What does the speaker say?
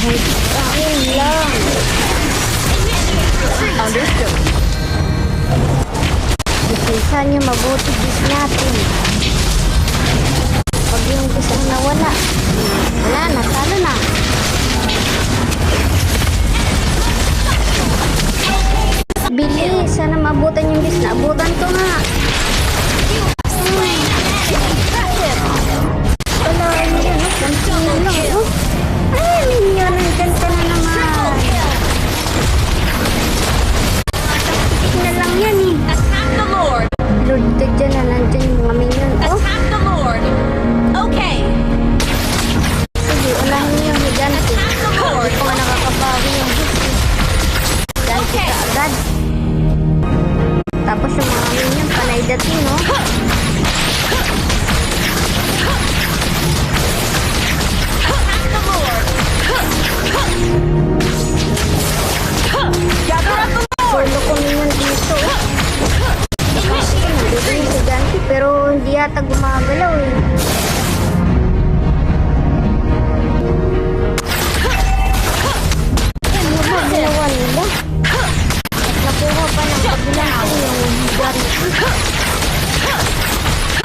Ayun lang. Understood. Depensahan niyo mabuti bis natin. Pag yung gusto na wala na, talo na. Bilis, sana maabutan yung bis. Naabutan ko nga. Wala, ano yan, no? Kantin na lang, oh. Ay, minyo, nandyan ka na naman. Tik na lang yan, eh. Attack the Lord. Lord, dyan na, nandyan yung mga minyon, oh. Attack the Lord. Okay. Sige, unahin niyo yung higante. Attack the Lord. Hindi ko nga nakakabawi yung bis, eh. Higante ka agad. Tapos yung mga minyon, panay dating, oh. Attack the Lord. Gather up the Lord. Solo ko minyon dito, oh. Nandito yung higante, pero hindi yata gumagalaw, eh.